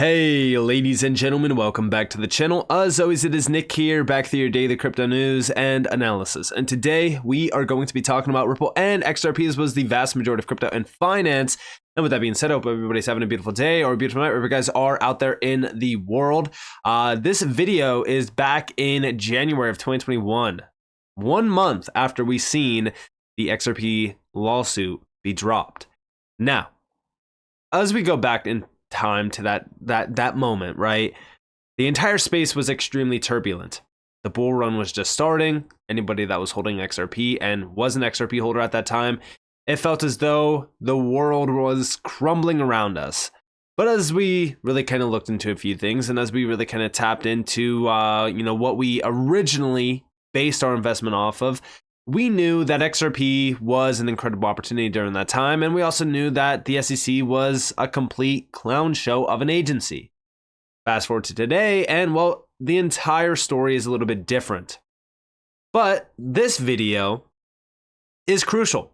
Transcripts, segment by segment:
Hey ladies and gentlemen, welcome back to the channel. As always, it is Nick here, back with your daily crypto news and analysis. And today we are going to be talking about Ripple and XRP, as was the vast majority of crypto and finance. And with that being said, I hope everybody's having a beautiful day or a beautiful night, wherever you guys are out there in the world. This video is back in January of 2021, 1 month after we seen the XRP lawsuit be dropped. Now, as we go back in time to that moment, right? The entire space was extremely turbulent. The bull run was just starting. Anybody that was holding XRP and was an XRP holder at that time, it felt as though the world was crumbling around us. But as we really kind of looked into a few things, and as we really kind of tapped into what we originally based our investment off of, we knew that XRP was an incredible opportunity during that time, and we also knew that the SEC was a complete clown show of an agency. Fast forward to today, and well, the entire story is a little bit different. But this video is crucial,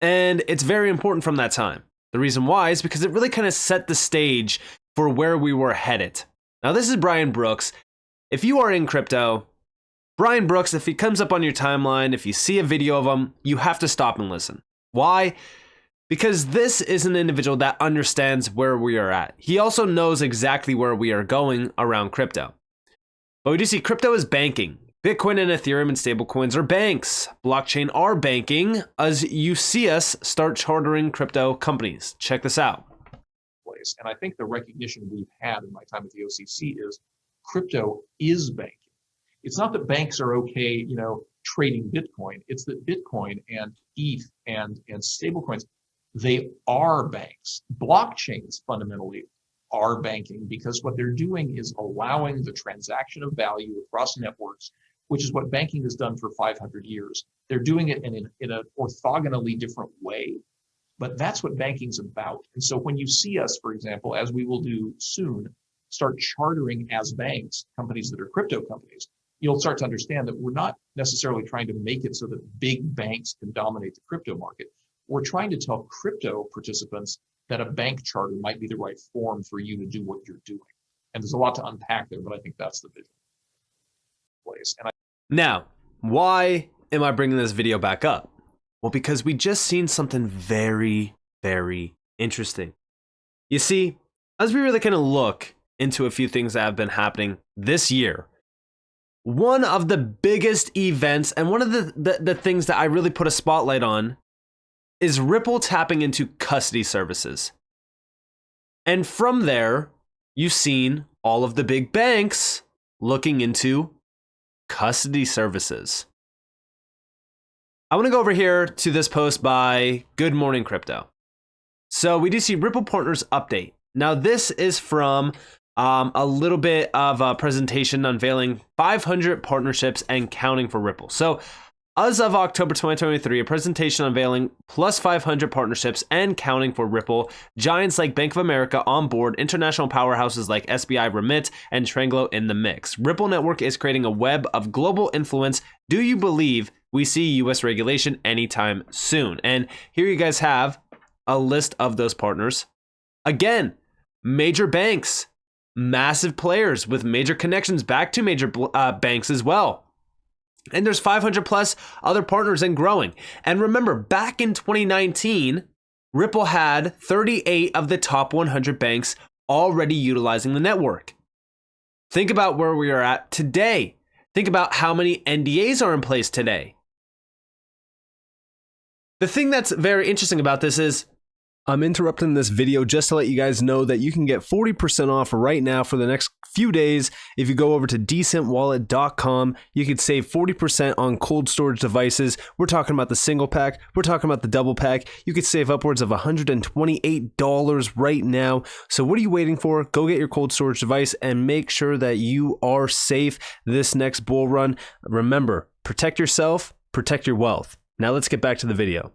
and it's very important from that time. The reason why is because it really kind of set the stage for where we were headed. Now, this is Brian Brooks. If you are in crypto, Brian Brooks, if he comes up on your timeline, if you see a video of him, you have to stop and listen. Why? Because this is an individual that understands where we are at. He also knows exactly where we are going around crypto. But we do see crypto is banking. Bitcoin and Ethereum and stablecoins are banks. Blockchain are banking, as you see us start chartering crypto companies. Check this out. And I think the recognition we've had in my time at the OCC is crypto is banking. It's not that banks are okay, trading Bitcoin. It's that Bitcoin and ETH and stablecoins, they are banks. Blockchains fundamentally are banking because what they're doing is allowing the transaction of value across networks, which is what banking has done for 500 years. They're doing it in an orthogonally different way, but that's what banking's about. And so when you see us, for example, as we will do soon, start chartering as banks, companies that are crypto companies, you'll start to understand that we're not necessarily trying to make it so that big banks can dominate the crypto market. We're trying to tell crypto participants that a bank charter might be the right form for you to do what you're doing. And there's a lot to unpack there, but I think that's the vision. Now, why am I bringing this video back up? Well, because we just seen something very, very interesting. You see, as we really kind of look into a few things that have been happening this year, one of the biggest events and one of the things that I really put a spotlight on is Ripple tapping into custody services. And from there, you've seen all of the big banks looking into custody services. I want to go over here to this post by Good Morning Crypto. So we do see Ripple Partners update. Now this is from a little bit of a presentation unveiling 500 partnerships and counting for Ripple. So as of October 2023, a presentation unveiling plus 500 partnerships and counting for Ripple. Giants like Bank of America on board, international powerhouses like SBI Remit and Tranglo in the mix. Ripple Network is creating a web of global influence. Do you believe we see US regulation anytime soon? And here you guys have a list of those partners. Again, major banks, massive players with major connections back to major banks as well. And there's 500 plus other partners and growing. And remember, back in 2019, Ripple had 38 of the top 100 banks already utilizing the network. Think about where we are at today. Think about how many NDAs are in place today. The thing that's very interesting about this is I'm interrupting this video just to let you guys know that you can get 40% off right now for the next few days. If you go over to DCENTWallet.com, you could save 40% on cold storage devices. We're talking about the single pack. We're talking about the double pack. You could save upwards of $128 right now. So what are you waiting for? Go get your cold storage device and make sure that you are safe this next bull run. Remember, protect yourself, protect your wealth. Now let's get back to the video.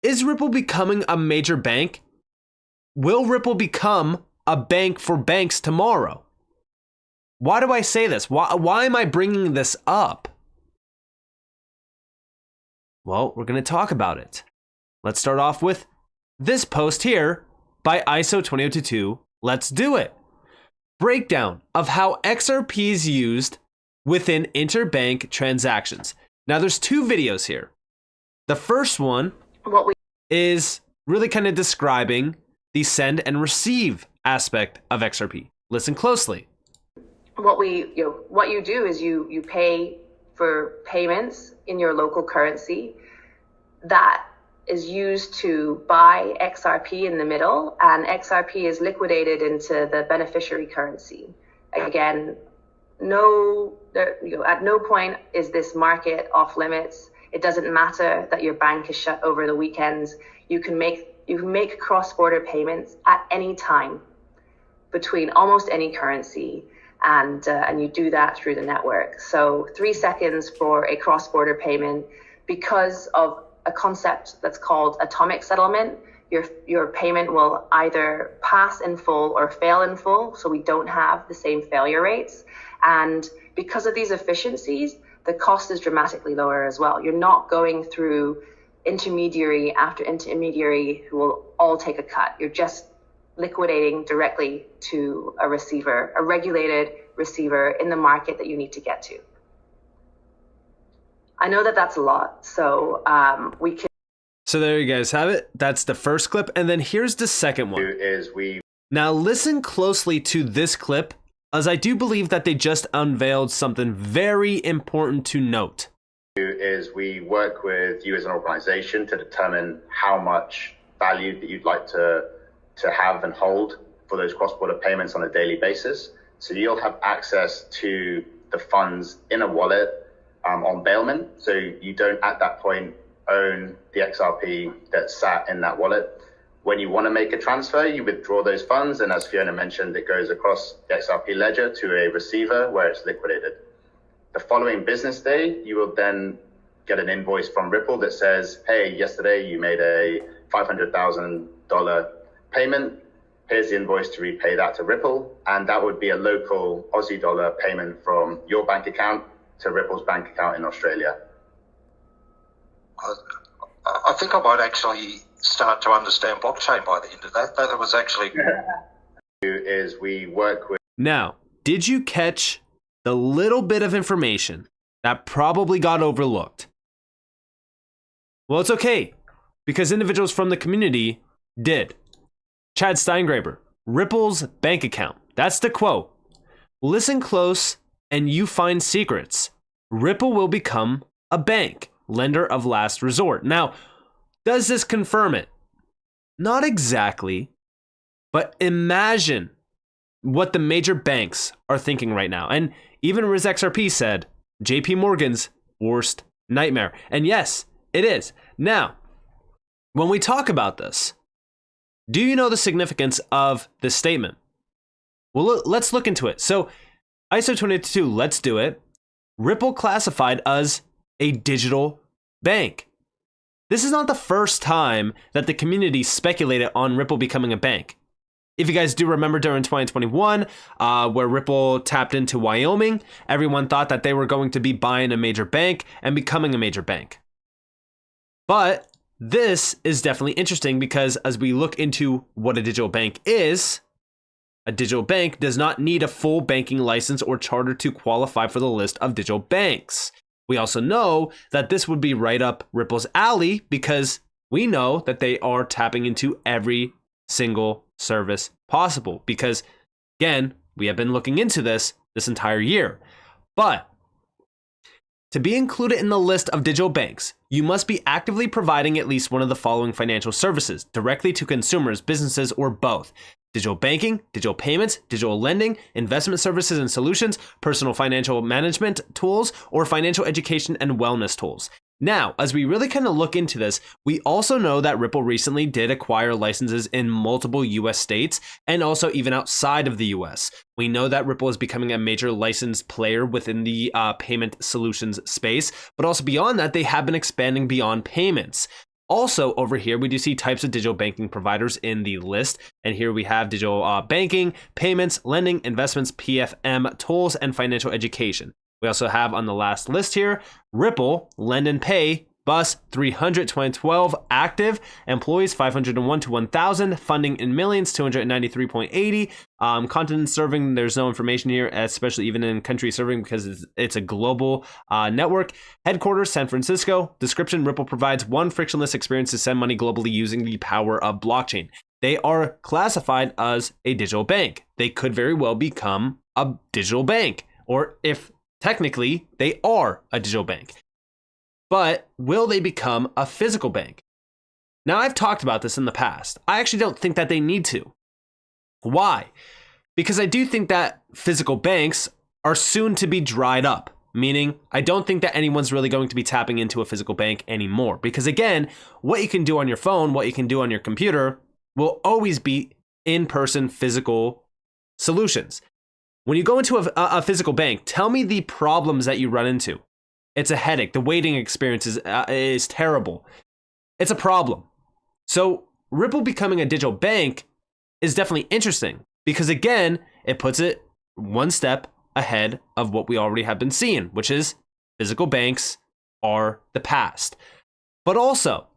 Is Ripple becoming a major bank? Will Ripple become a bank for banks tomorrow? Why do I say this? Why am I bringing this up? Well, we're going to talk about it. Let's start off with this post here by ISO 20022. Let's do it. breakdown of how XRP is used within interbank transactions. Now, there's two videos here. The first one is really kind of describing the send and receive aspect of XRP. Listen closely. What you do is you pay for payments in your local currency that is used to buy XRP in the middle, and XRP is liquidated into the beneficiary currency. Again, at no point is this market off limits. It doesn't matter that your bank is shut over the weekends. You can make cross-border payments at any time between almost any currency, and you do that through the network. So 3 seconds for a cross-border payment. Because of a concept that's called atomic settlement, your payment will either pass in full or fail in full, so we don't have the same failure rates. And because of these efficiencies, the cost is dramatically lower as well. You're not going through intermediary after intermediary who will all take a cut. You're just liquidating directly to a receiver, a regulated receiver in the market that you need to get to. I know that that's a lot, so we can. So there you guys have it. That's the first clip, and then here's the second one. Now listen closely to this clip, as I do believe that they just unveiled something very important to note. Is we work with you as an organization to determine how much value that you'd like to have and hold for those cross-border payments on a daily basis. So you'll have access to the funds in a wallet on bailment. So you don't at that point own the XRP that's sat in that wallet. When you want to make a transfer, you withdraw those funds. And as Fiona mentioned, it goes across the XRP ledger to a receiver where it's liquidated. The following business day, you will then get an invoice from Ripple that says, hey, yesterday you made a $500,000 payment. Here's the invoice to repay that to Ripple. And that would be a local Aussie dollar payment from your bank account to Ripple's bank account in Australia. I think I might actually start to understand blockchain by the end of that. That was actually... Is we work with... Now, did you catch the little bit of information that probably got overlooked? Well, it's okay, because individuals from the community did. Chad Steingraber, Ripple's bank account. That's the quote. Listen close and you find secrets. Ripple will become a bank, lender of last resort. Now, does this confirm it? Not exactly, but imagine what the major banks are thinking right now. And even RizXRP said, JP Morgan's worst nightmare. And yes, it is. Now, when we talk about this, do you know the significance of this statement? Well, let's look into it. So, ISO 22, let's do it. Ripple classified as a digital bank. This is not the first time that the community speculated on Ripple becoming a bank. If you guys do remember during 2021, where Ripple tapped into Wyoming, everyone thought that they were going to be buying a major bank and becoming a major bank. But this is definitely interesting because as we look into what a digital bank is, a digital bank does not need a full banking license or charter to qualify for the list of digital banks. We also know that this would be right up Ripple's alley because we know that they are tapping into every single service possible because, again, we have been looking into this entire year. But to be included in the list of digital banks, you must be actively providing at least one of the following financial services directly to consumers, businesses, or both. Digital banking, digital payments, digital lending, investment services and solutions, personal financial management tools, or financial education and wellness tools. Now, as we really kind of look into this, we also know that Ripple recently did acquire licenses in multiple US states and also even outside of the US. We know that Ripple is becoming a major licensed player within the payment solutions space, but also beyond that, they have been expanding beyond payments. Also over here, we do see types of digital banking providers in the list. And here we have digital banking, payments, lending, investments, PFM tools, and financial education. We also have on the last list here, Ripple, Lend and Pay, Bus 300 2012, active employees 501 to 1,000, funding in millions 293.80, continent serving, there's no information here, especially even in country serving because it's a global network. Headquarters San Francisco. Description: Ripple provides one frictionless experience to send money globally using the power of blockchain. They are classified as a digital bank. They could very well become a digital bank, or if technically they are a digital bank. But will they become a physical bank? Now, I've talked about this in the past. I actually don't think that they need to. Why? Because I do think that physical banks are soon to be dried up, meaning I don't think that anyone's really going to be tapping into a physical bank anymore. Because again, what you can do on your phone, what you can do on your computer will always be in-person physical solutions. When you go into a physical bank, tell me the problems that you run into. It's a headache. The waiting experience is terrible. It's a problem. So Ripple becoming a digital bank is definitely interesting because, again, it puts it one step ahead of what we already have been seeing, which is physical banks are the past. But also,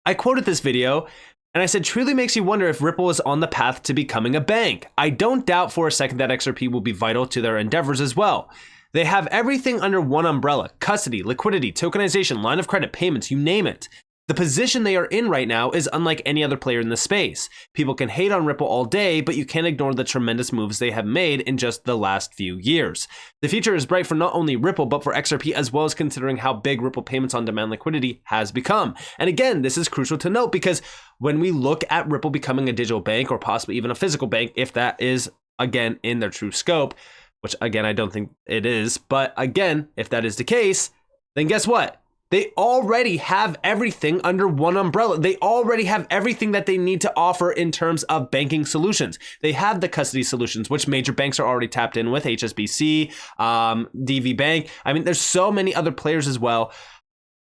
I quoted this video and I said, truly makes you wonder if Ripple is on the path to becoming a bank. I don't doubt for a second that XRP will be vital to their endeavors as well. They have everything under one umbrella: custody, liquidity, tokenization, line of credit, payments, you name it. The position they are in right now is unlike any other player in the space. People can hate on Ripple all day, but you can't ignore the tremendous moves they have made in just the last few years. The future is bright for not only Ripple, but for XRP, as well as considering how big Ripple payments on demand liquidity has become. And again, this is crucial to note because when we look at Ripple becoming a digital bank or possibly even a physical bank, if that is, again, in their true scope, which again, I don't think it is. But again, if that is the case, then guess what? They already have everything under one umbrella. They already have everything that they need to offer in terms of banking solutions. They have the custody solutions, which major banks are already tapped in with, HSBC, DV Bank. I mean, there's so many other players as well.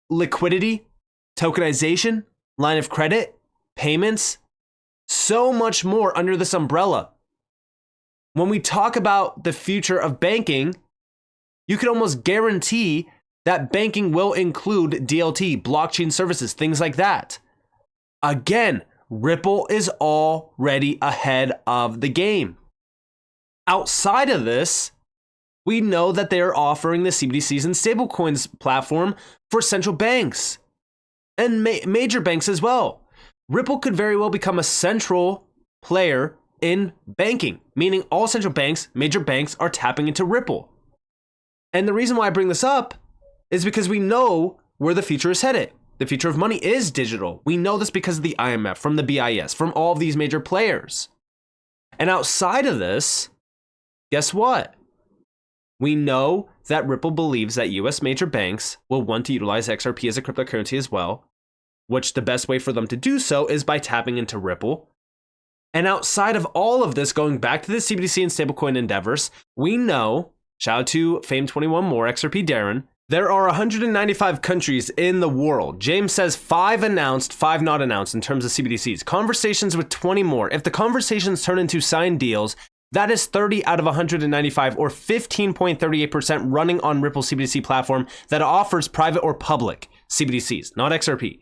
Liquidity, tokenization, line of credit, payments, so much more under this umbrella. When we talk about the future of banking, you can almost guarantee that banking will include DLT, blockchain services, things like that. Again, Ripple is already ahead of the game. Outside of this, we know that they are offering the CBDCs and stablecoins platform for central banks and major banks as well. Ripple could very well become a central player in banking, meaning all central banks, major banks, are tapping into Ripple. And the reason why I bring this up is because we know where the future is headed. The future of money is digital. We know this because of the IMF, from the BIS, from all of these major players. And outside of this, guess what? We know that Ripple believes that US major banks will want to utilize XRP as a cryptocurrency as well, which the best way for them to do so is by tapping into Ripple. And outside of all of this, going back to the CBDC and stablecoin endeavors, we know, shout out to Fame21 More, XRP Darren, there are 195 countries in the world. James says 5 announced, 5 not announced in terms of CBDCs. Conversations with 20 more. If the conversations turn into signed deals, that is 30 out of 195, or 15.38% running on Ripple CBDC platform that offers private or public CBDCs, not XRP.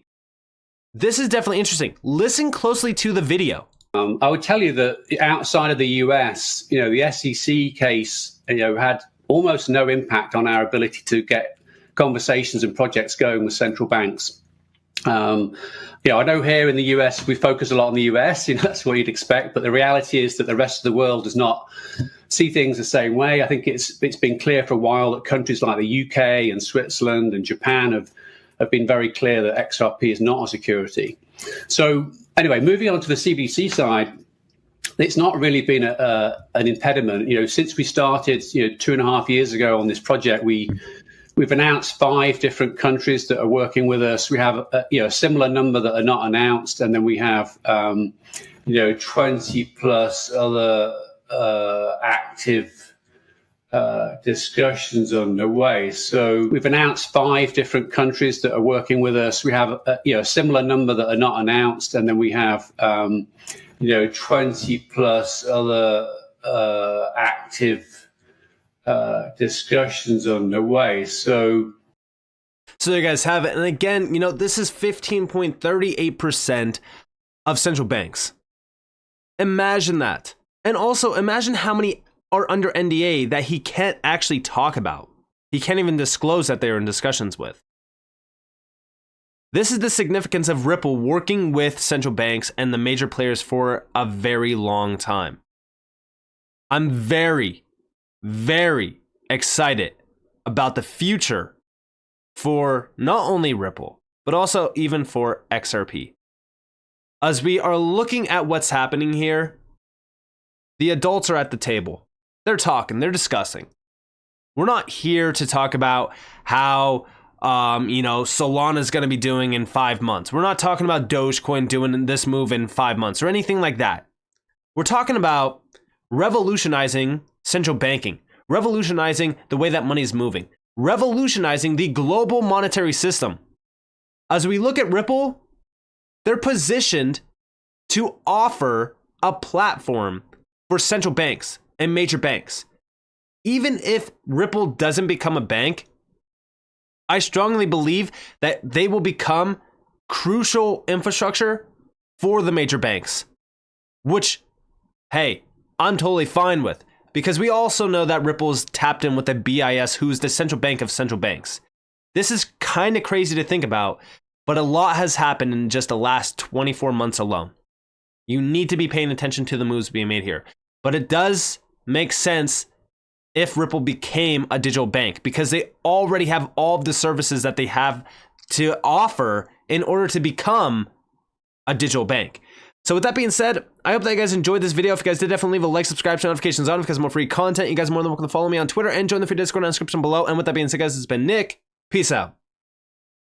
This is definitely interesting. Listen closely to the video. I would tell you that outside of the US, the SEC case, had almost no impact on our ability to get conversations and projects going with central banks. I know here in the US, we focus a lot on the US, that's what you'd expect, but the reality is that the rest of the world does not see things the same way. I think it's been clear for a while that countries like the UK and Switzerland and Japan have been very clear that XRP is not a security. So anyway, moving on to the CBDC side, it's not really been an impediment. Since we started 2.5 years ago on this project, we've announced 5 different countries that are working with us. We have a similar number that are not announced, and then we have 20 plus other active discussions underway. So we've announced 5 different countries that are working with us. We have a similar number that are not announced, and then we have 20 plus other active discussions underway. So So you guys have it. And again, this is 15.38% of central banks. Imagine that. And also imagine how many are under NDA that he can't actually talk about. He can't even disclose that they're in discussions with. This is the significance of Ripple working with central banks and the major players for a very long time. I'm very, very excited about the future for not only Ripple, but also even for XRP. As we are looking at what's happening here, the adults are at the table. They're talking, they're discussing. We're not here to talk about how Solana's going to be doing in 5 months. We're not talking about Dogecoin doing this move in 5 months or anything like that. We're talking about revolutionizing central banking, revolutionizing the way that money is moving, revolutionizing the global monetary system. As we look at Ripple, they're positioned to offer a platform for central banks and major banks. Even if Ripple doesn't become a bank, I strongly believe that they will become crucial infrastructure for the major banks, which, hey, I'm totally fine with, because we also know that Ripple is tapped in with the BIS, who's the central bank of central banks. This is kind of crazy to think about, but a lot has happened in just the last 24 months alone. You need to be paying attention to the moves being made here. But it does make sense if Ripple became a digital bank, because they already have all of the services that they have to offer in order to become a digital bank. So with that being said, I hope that you guys enjoyed this video. If you guys did, definitely leave a like, subscribe, turn notifications on because more free content. You guys are more than welcome to follow me on Twitter and join the free Discord in the description below. And with that being said, guys, it's been Nick. Peace out.